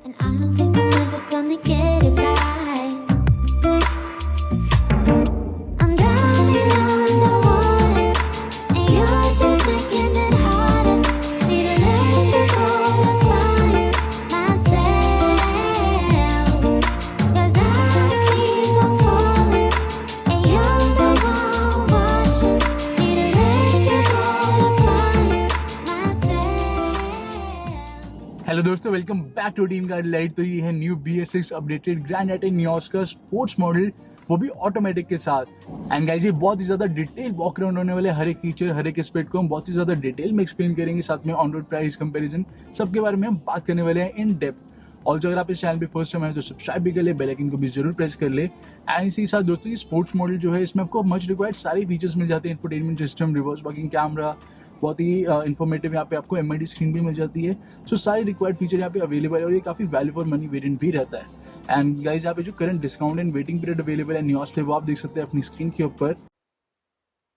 And I don't think I'm ever gonna get it right. I'm drowning underwater, and you're just making it harder. Need to let you go to find myself. 'Cause I keep on falling, and you're the one watching. Need to let you go to find myself. Hello दोस्तों, welcome back to Team Guide Light. तो ये है new BS6 updated Grand एट Nios का sports model, वो भी automatic के साथ। एंड गाइस, ये बहुत ही ज्यादा डिटेल वॉक अराउंड होने वाले। हर एक फीचर, हर एक एस्पेक्ट को हम बहुत ही ज्यादा डिटेल में एक्सप्लेन करेंगे। साथ में ऑन रोड प्राइस कंपैरिजन, सबके बारे में हम बात करने वाले हैं इन डेप्थ। ऑल्सो अगर आप इस चैनल पे फर्स्ट टाइम आए तो सब्सक्राइब भी कर ले, बेल आइकन को भी जरूर प्रेस कर ले। एंड इसी के साथ दोस्तों, ये स्पोर्ट्स मॉडल जो है, इसमें आपको मच रिक्वायर्ड सारे फीचर्स मिल जाते हैं। Infotainment system, reverse parking camera, बहुत ही इन्फॉर्मेटिव यहाँ पे आपको MID स्क्रीन भी मिल जाती है। सो सारे रिक्वायर्ड फीचर यहाँ पे अवेलेबल है और ये काफी वैल्यू फॉर मनी वेरिएंट भी रहता है। एंड गाइस, यहाँ पे जो current discount and waiting period available है नियोस पे, वो आप देख सकते हैं अपनी स्क्रीन के ऊपर।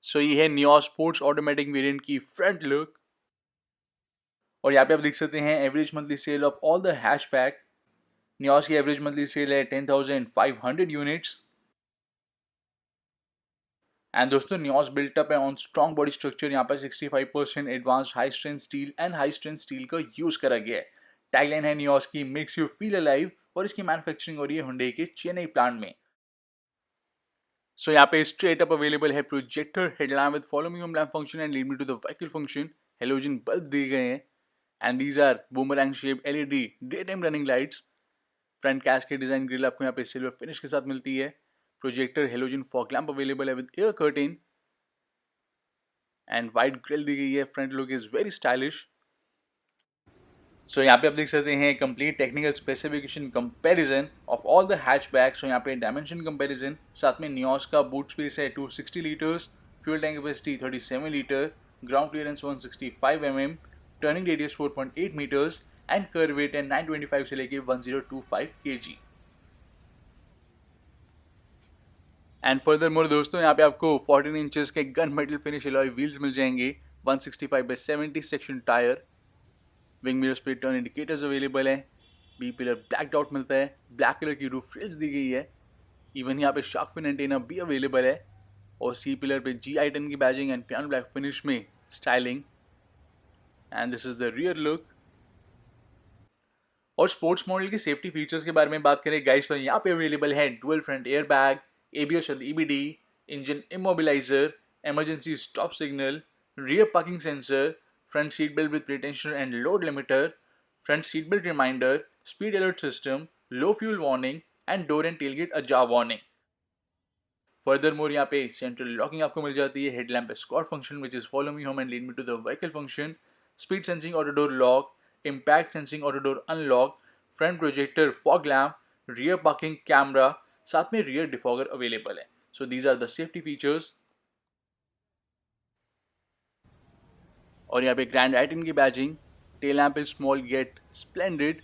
सो ये है नियोस स्पोर्ट्स ऑटोमेटिक वेरिएंट की फ्रंट लुक, और यहाँ पे आप देख सकते हैं average monthly cell of all the hatchback. Nios की एवरेज मंथली सेल है 10,500 यूनिट्स। एंड दोस्तों, नियोस बिल्ट अप है ऑन स्ट्रॉन्ग बॉडी स्ट्रक्चर। यहाँ पर 65% advanced high strength steel and high strength steel का यूज करा गया है। टैगलाइन है नियोस की, मेक्स यू फील अलाइव, और इसकी मैन्युफैक्चरिंग हो रही है हुंडई के चेन्नई प्लांट में। सो यहाँ पे स्ट्रेट अप अवेलेबल है projector headlamp with follow me home lamp function and lead me to the vehicle function. Halogen bulb दिए गए हैं and these are boomerang shape LED day time running lights. Front cascade design grille आपको यहाँ पे silver finish के साथ मिलती है। Projector halogen fog lamp available है with air curtain and white grille दी गई है। Front look is very stylish. So यहाँ पे आप देख सकते हैं complete technical specification comparison of all the hatchback. So यहाँ पे डायमेंशन कंपैरिजन, साथ में नियोस का बूट स्पेस है 260 litres, fuel tank capacity 37 litre, ground clearance 165 mm, turning radius 4.8 metres and kerb weight है 925 से लेके 1025 kg। एंड फर्दर मोर दोस्तों, यहाँ पे आपको 14 इंचेस के gun metal finish alloy wheels मिल जाएंगे, 165/70 section tyre, wing mirror split turn indicators available है, बी पिलर ब्लैक डॉट मिलता है, ब्लैक कलर की रूफ फ्रिल्स दी गई है। इवन यहाँ पे शार्क फिन एंटेना भी अवेलेबल है, और सी पिलर पे GI10 की badging and piano black finish में styling. And this is the rear look. और स्पोर्ट्स मॉडल के सेफ्टी फीचर्स के बारे में बात करें गाइस, तो यहाँ पे अवेलेबल है dual front air bag, ABS और EBD, engine immobiliser, emergency stop signal, rear parking sensor, front seat belt with pretension and load limiter, front seat belt reminder, speed alert system, low fuel warning and door and tailgate ajar warning. Furthermore यहाँ पे central locking आपको मिल जाती है, headlamp escort function which is follow me home and lead me to the vehicle function, speed sensing auto door lock, impact sensing auto door unlock, front projector fog lamp, rear parking camera, साथ में rear defogger available है। So these are the safety features. और यहाँ पे Grand आइटन की badging, tail lamp is small get splendid,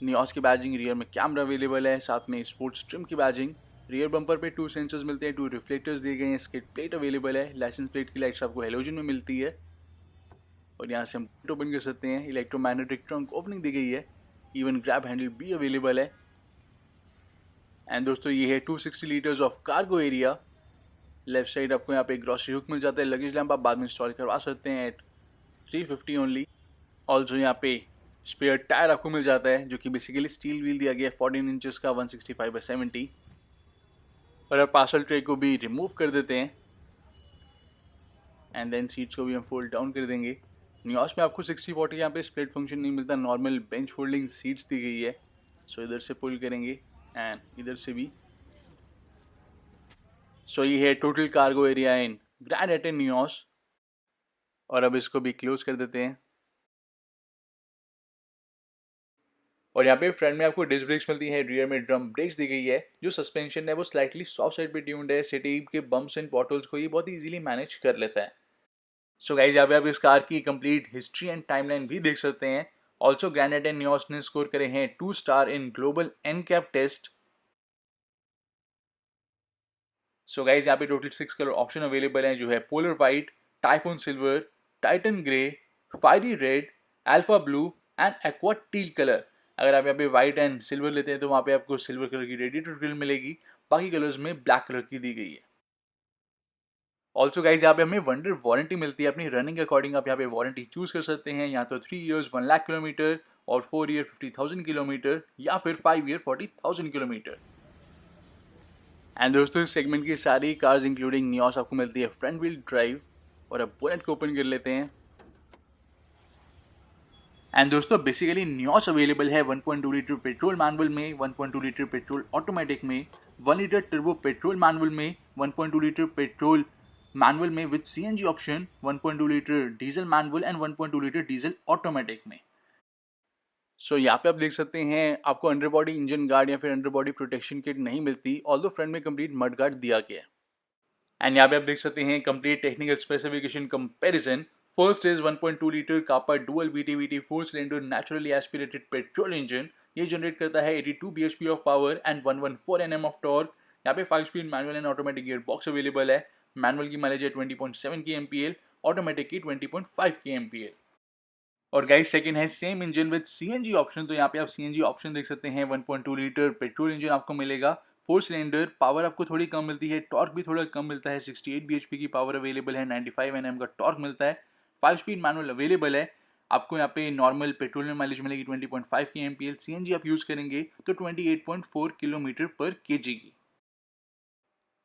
Nios की badging, rear में कैमरा अवेलेबल है, साथ में स्पोर्ट्स ट्रिम की बैजिंग, रियर बम्पर पे 2 सेंसर्स मिलते हैं, 2 रिफ्लेक्टर्स दिए गए हैं, स्किड प्लेट अवेलेबल है, लाइसेंस प्लेट की लाइट्स आपको हेलोजन में मिलती है, और यहाँ से हम ओपन कर सकते हैं। इलेक्ट्रोमैग्नेटिक ट्रंक ओपनिंग दी गई है, इवन ग्रैब हैंडल भी अवेलेबल है। एंड दोस्तों, ये है 260 litres of cargo area. Left side आपको यहाँ पे ग्रॉसरी हुक मिल जाता है, लगेज लैम्प आप बाद में इंस्टॉल करवा सकते हैं एट 350 ओनली। ऑल्सो यहाँ पे स्पेयर टायर आपको मिल जाता है, जो कि बेसिकली स्टील व्हील दिया गया है 14 इंचेस का 165/70। और अब पार्सल ट्रे को भी रिमूव कर देते हैं एंड देन सीट्स को भी हम फोल्ड डाउन कर देंगे। नियोस में आपको 60/40 यहाँ पे स्प्लिट फंक्शन नहीं मिलता, नॉर्मल बेंच फोल्डिंग सीट्स दी गई है। सो इधर से पुल करेंगे एंड इधर से भी। सो ये है total cargo area in grand एटन नियोस, और अब इसको भी क्लोज कर देते हैं। और यहाँ पे फ्रंट में आपको डिस्क ब्रेक्स मिलती है, रियर में ड्रम ब्रेक्स दी गई है। जो सस्पेंशन है वो स्लाइटली सॉफ्ट साइड पे ट्यून्ड है, सिटी के बम्प्स एंड पॉटल्स को ये बहुत इजीली मैनेज कर लेता है। सो गाइज, यहाँ पे आप इस कार की कंप्लीट हिस्ट्री एंड टाइमलाइन भी देख सकते हैं। ऑल्सो ग्रैंड एटन नियोस ने स्कोर करे हैं 2 star in global NCAP test. So guys, यहाँ पे टोटल 6 कलर ऑप्शन अवेलेबल हैं, जो है polar white, typhoon silver, Titan grey, fiery red, alpha blue and aqua teal colour. अगर आप यहाँ पे वाइट एंड सिल्वर लेते हैं तो वहाँ पे आपको सिल्वर कलर की रेडिएटर ग्रिल मिलेगी, बाकी कलर्स में ब्लैक कलर की दी गई है। ऑल्सो गाइज यहाँ पे हमें 1 ईयर वारंटी मिलती है, अपनी रनिंग के अकॉर्डिंग आप यहाँ पे वारंटी चूज कर सकते हैं, या तो 3 ईयर्स 1 लाख किलोमीटर और 4 ईयर 50,000 किलोमीटर या फिर 5 ईयर 40,000 किलोमीटर। एंड दोस्तों इस सेगमेंट की सारी कार्स इंक्लूडिंग नियोस आपको मिलती है फ्रंट व्हील ड्राइव। और अब बोनेट को ओपन कर लेते हैं। एंड दोस्तों बेसिकली नियोस अवेलेबल है 1.2 लीटर पेट्रोल मैनुअल में, 1.2 लीटर पेट्रोल ऑटोमेटिक में, 1 लीटर टर्बो पेट्रोल मैनुअल में, 1.2 लीटर पेट्रोल मैनुअल में with CNG option, 1.2 litre diesel manual and 1.2 litre diesel automatic में। सो यहाँ पे आप देख सकते हैं आपको अंडर बॉडी इंजन गार्ड या फिर अंडर बॉडी प्रोटेक्शन किट नहीं मिलती, ऑल्दो फ्रंट में कंप्लीट मड गार्ड दिया गया है। एंड यहाँ पे आप देख सकते हैं complete technical specification comparison. First is 1.2 litre Kappa dual VT 4 cylinder naturally aspirated petrol engine. ये जनरेट करता है 82 bhp of power and 114 Nm of torque. यहाँ पे 5 speed manual and automatic gear box available है। मैनुअल की mileage है 20.7 kmpl, automatic की 20.5 kmpl। और गाइस सेकंड है same engine with CNG option. तो यहाँ पे आप सीएनजी ऑप्शन देख सकते हैं, 1.2 लीटर पेट्रोल इंजन आपको मिलेगा, 4 सिलेंडर, पावर आपको थोड़ी कम मिलती है, टॉर्क भी थोड़ा कम मिलता है, 68 bhp की पावर अवेलेबल है, 95 Nm का टॉर्क मिलता है, 5 स्पीड मैनुअल अवेलेबल है। आपको यहाँ पे नॉर्मल पेट्रोल में माइलेज मिलेगी 20.5 kmpl, सीएनजी आप यूज करेंगे तो 28.4 किलोमीटर पर केजी की।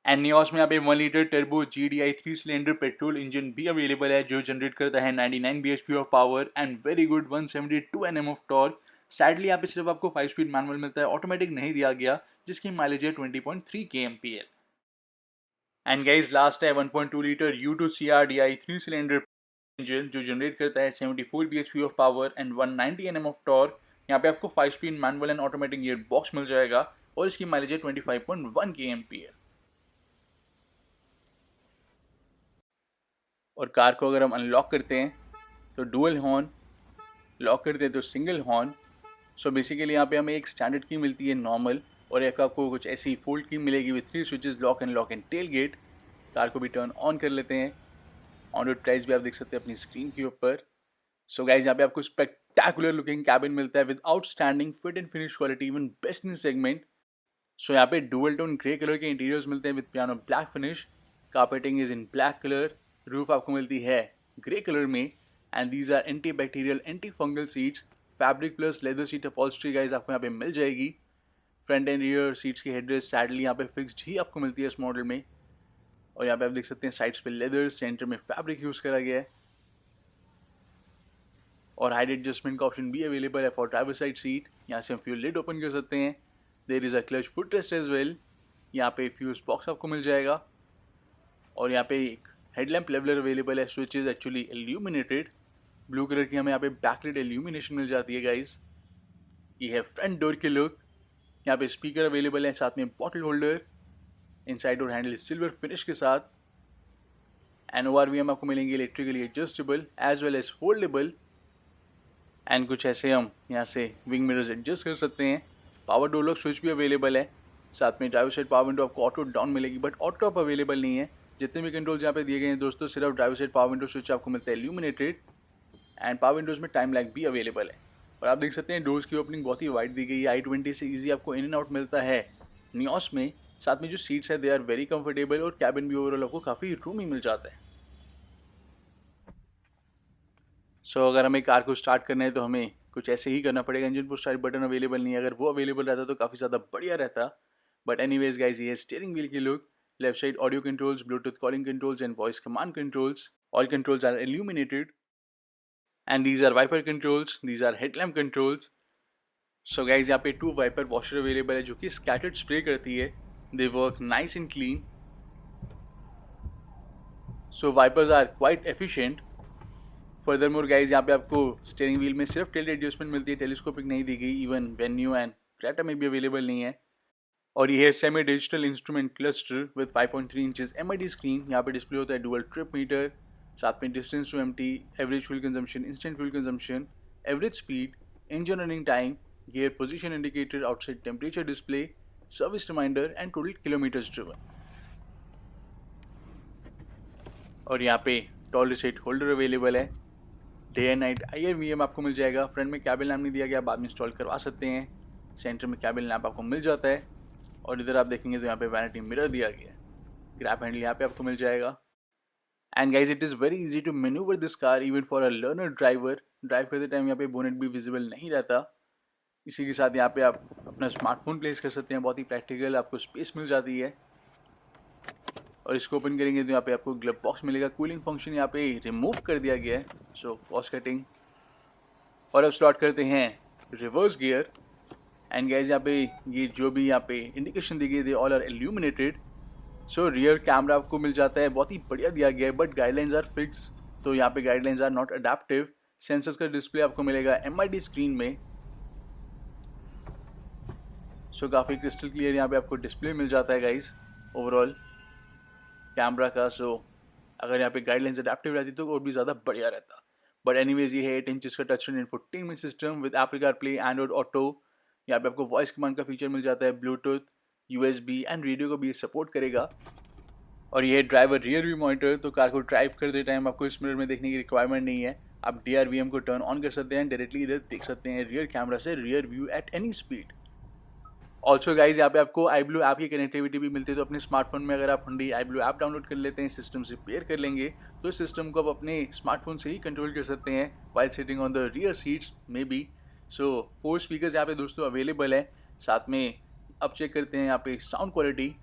एंड नियोस में यहाँ पे 1 litre turbo GDI 3 cylinder petrol engine भी अवेलेबल है जो जनरेट करता है 99 bhp of power and very good 172 Nm of torque. Sadly यहाँ पे सिर्फ आपको 5 स्पीड मैनुअल मिलता है, ऑटोमेटिक नहीं दिया गया, जिसकी माइलेज है 20.3 kmpl। एंड गाइस लास्ट है 1.2 litre U2CR DI 3 cylinder engine जो जनरेट करता है 74 bhp of power and 190 Nm of torque. यहाँ पे आपको 5 speed manual and automatic gear box मिल जाएगा और इसकी माइलेज है 25.1 kmpl। और कार को अगर हम अनलॉक करते हैं तो डुअल हॉर्न, लॉक करते हैं तो सिंगल हॉर्न। सो बेसिकली यहाँ पे हमें एक स्टैंडर्ड की मिलती है नॉर्मल, और एक आपको कुछ ऐसी फोल्ड की मिलेगी with 3 switches, lock and tail gate. Car को भी टर्न ऑन कर लेते हैं। ऑन रोड प्राइस भी आप देख सकते हैं अपनी स्क्रीन के ऊपर। सो गाइज यहाँ पे आपको स्पेक्टाकुलर लुकिंग कैबिन मिलता है with outstanding fit and finish quality, even best in segment. So यहाँ पे डुअल टोन ग्रे कलर के इंटीरियर्स मिलते हैं with piano black finish. Carpeting is in black colour. Roof आपको मिलती है ग्रे कलर में and these are anti bacterial anti fungal seats. Fabric plus leather seat upholstery guys आपको यहाँ पे मिल जाएगी। फ्रंट एंड रियर सीट्स की हेडरेस्ट सैडली यहाँ पे फिक्स्ड ही आपको मिलती है इस मॉडल में। और यहाँ पे आप देख सकते हैं साइड्स पे लेदर, सेंटर में फैब्रिक यूज करा गया है। और हाइट एडजस्टमेंट का ऑप्शन भी अवेलेबल है फॉर ड्राइवर साइड सीट। यहाँ से हम फ्यूल लिड ओपन कर सकते हैं। There is a clutch foot rest as well. यहाँ पे फ्यूज बॉक्स आपको मिल जाएगा। और यहाँ पे एक हेडलैम्प लेवलर अवेलेबल है, switch is actually illuminated. Blue colour की हमें यहाँ पे बैकलाइट इल्यूमिनेशन मिल जाती है गाइज। ये है फ्रंट डोर की लुक। यहाँ पे स्पीकर अवेलेबल है, साथ में bottle holder, inside door handle silver finish के साथ। एंड ORVM आपको मिलेंगे electrically adjustable as well as foldable. And कुछ ऐसे हम यहाँ से विंग मिरर्स एडजस्ट कर सकते हैं। पावर डोर लॉक स्विच भी अवेलेबल है, साथ में ड्राइवर साइड पावर विंडो आपको ऑटो डाउन मिलेगी, बट ऑटो अप अवेलेबल नहीं है। जितने भी कंट्रोल्स यहाँ पे दिए गए हैं दोस्तों, सिर्फ driver side power window switch आपको मिलता है इल्यूमिनेटेड। एंड पावर विंडोज में टाइम लैग भी अवेलेबल है। और आप देख सकते हैं डोर्स की ओपनिंग बहुत ही वाइड दी गई है। i20 से ईजी आपको इन एंड आउट मिलता है नियोस में। साथ में जो सीट्स है दे आर वेरी कंफर्टेबल और कैबिन भी ओवरऑल आपको काफ़ी रूमी मिल जाता है। सो अगर हमें कार को स्टार्ट करना है तो हमें कुछ ऐसे ही करना पड़ेगा। Engine push start button available नहीं है, अगर वो अवेलेबल रहता तो काफ़ी ज़्यादा बढ़िया रहता। बट एनीवेज गाइस, ये स्टीयरिंग व्हील की look. Left side audio controls, Bluetooth calling controls and voice command controls. All controls are illuminated and these are wiper controls, these are headlamp controls. So guys, यहाँ पे 2 wiper washer available है जो कि scattered spray करती है। They work nice and clean. So wipers are quite efficient. Furthermore guys, यहाँ पे आपको स्टीयरिंग व्हील में सिर्फ टिल्ट एडजस्टमेंट मिलती है, टेलीस्कोपिक नहीं दी गई। इवन वेन्यू एंड क्रेटा में भी अवेलेबल नहीं है। और ये है semi digital instrument cluster with 5.3 inches MID screen. यहाँ पे डिस्प्ले होता है डुअल ट्रिप मीटर, साथ में distance to empty, average fuel consumption, instant fuel consumption, average speed, engine running time, gear position indicator, outside temperature display, service reminder and total kilometres driven. और यहाँ पे toll seat holder available है। Day and night IR/VM आपको मिल जाएगा। Front में cabin lamp नहीं दिया गया, बाद में इंस्टॉल करवा सकते हैं। सेंटर में कैबिन लैम्प आपको मिल जाता है और इधर आप देखेंगे तो यहाँ पे वैनिटी मिरर दिया गया है। ग्रैब हैंडल यहाँ पे आपको मिल जाएगा। And guys it is very easy to manoeuvre this car even for a learner driver. Drive करते टाइम यहाँ पे बोनेट भी विजिबल नहीं रहता। इसी के साथ यहाँ पे आप अपना स्मार्टफोन प्लेस कर सकते हैं, बहुत ही प्रैक्टिकल, आपको स्पेस मिल जाती है। और इसको ओपन करेंगे तो यहाँ पे आपको ग्लव बॉक्स मिलेगा। कूलिंग फंक्शन यहाँ पे रिमूव कर दिया गया है, सो कॉस्ट कटिंग। और अब स्टार्ट करते हैं रिवर्स गियर। एंड गाइज यहाँ पे ये जो भी यहाँ पे इंडिकेशन दी गई, they all are illuminated. So rear camera आपको मिल जाता है, बहुत ही बढ़िया दिया गया है, बट गाइडलाइंस आर फिक्स, तो यहाँ पे guidelines are not adaptive. Sensors का डिस्प्ले आपको मिलेगा MID स्क्रीन में। सो काफ़ी क्रिस्टल क्लियर यहाँ पे आपको डिस्प्ले मिल जाता है गाइज ओवरऑल कैमरा का। सो अगर यहाँ पे गाइडलाइंस अडेप्टिव रहती तो और भी ज़्यादा बढ़िया रहता। बट एनीवेज ये है 8 इंच का touch infotainment system with Apple CarPlay, Android auto. यहाँ पे आपको वॉइस कमांड का फीचर मिल जाता है, ब्लूटूथ, USB एंड रेडियो को भी सपोर्ट करेगा। और ये ड्राइवर रियर व्यू मॉनिटर, तो कार को ड्राइव करते टाइम आपको इस मिरर में देखने की रिक्वायरमेंट नहीं है। आप DRVM को टर्न ऑन कर सकते हैं, डायरेक्टली इधर देख सकते हैं रियर कैमरा से rear view at any speed. Also guys यहाँ पे आपको iBlue ऐप की कनेक्टिविटी भी मिलती है, तो अपने स्मार्टफोन में अगर आप Hyundai iBlue ऐप डाउनलोड कर लेते हैं, सिस्टम से पेयर कर लेंगे, तो इस सिस्टम को आप अपने स्मार्टफोन से ही कंट्रोल कर सकते हैं while sitting on the rear seats में भी। सो 4 स्पीकर्स यहाँ पे दोस्तों अवेलेबल है। साथ में अब चेक करते हैं यहाँ पे sound quality.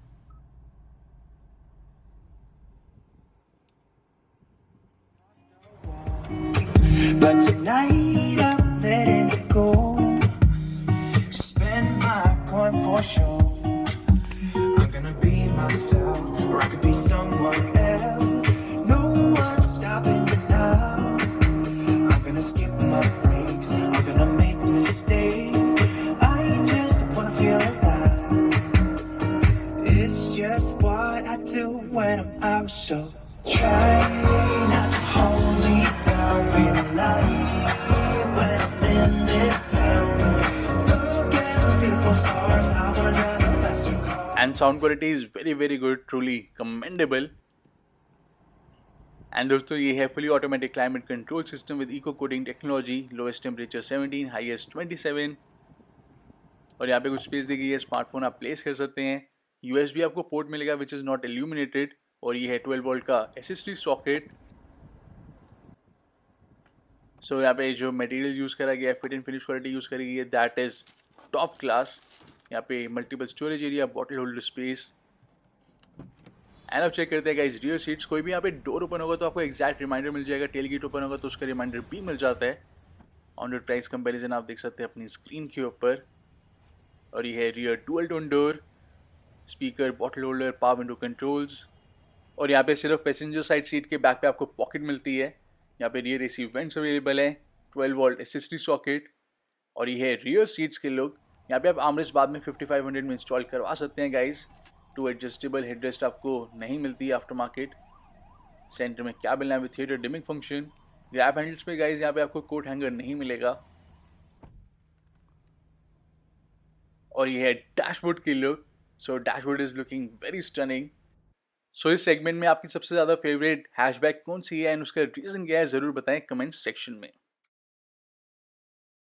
But tonight I'm letting it go. Spend my coin for sure. I'm gonna be myself, or I could be someone else. No one's stopping me now. I'm gonna skip my breaks. I'm gonna make mistakes. I just wanna feel alive. It's just what I do when I'm out, so try not to hold me down. Feel alive when I'm in this town. Look at the beautiful stars. I wanna drive a faster car. And sound quality is very good, truly commendable. And दोस्तों ये है fully automatic climate control system with eco coding technology, lowest temperature 17, highest 27। और यहाँ पे कुछ space दी गई है, smartphone आप प्लेस कर सकते हैं। USB आपको पोर्ट मिलेगा विच इज़ नॉट इल्यूमिनेटेड। और ये है 12 वोल्ट का SSD सॉकेट। सो यहाँ पे जो मटेरियल यूज़ करा गया है, fit and finish quality use करी गई है, दैट इज़ टॉप क्लास। यहाँ पे multiple storage area, bottle holder space. And अब चेक करते हैं गाइस रियर सीट्स। कोई भी यहाँ पे डोर ओपन होगा तो आपको एग्जैक्ट रिमाइंडर मिल जाएगा, टेल गेट ओपन होगा तो उसका रिमाइंडर भी मिल जाता है। ऑन रोड प्राइस कंपैरिजन आप देख सकते हैं अपनी स्क्रीन के ऊपर। और ये है rear dual tone door, speaker, bottle holder, power window controls. और यहाँ पे सिर्फ पैसेंजर साइड सीट के बैक पे आपको पॉकेट मिलती है। यहाँ पे रियर AC वेंट्स अवेलेबल है, 12 वोल्ट SSD सॉकेट। और ये है रियर सीट्स के लुक। यहाँ पे आप आर्मरेस्ट बाद में 5500 में इंस्टॉल करवा सकते हैं गाइस। 2 एडजस्टेबल हेडरेस्ट आपको नहीं मिलती है आफ्टर मार्केट। सेंटर में cabin lamp with theatre dimming function. Grab handles पे गाइस यहाँ पे आपको कोट हैंगर नहीं मिलेगा। और ये है डैशबोर्ड की look. So dashboard is looking very stunning. So इस सेगमेंट में आपकी सबसे ज़्यादा फेवरेट हैचबैक कौन सी है एंड उसका रीज़न क्या है, ज़रूर बताएं कमेंट सेक्शन में।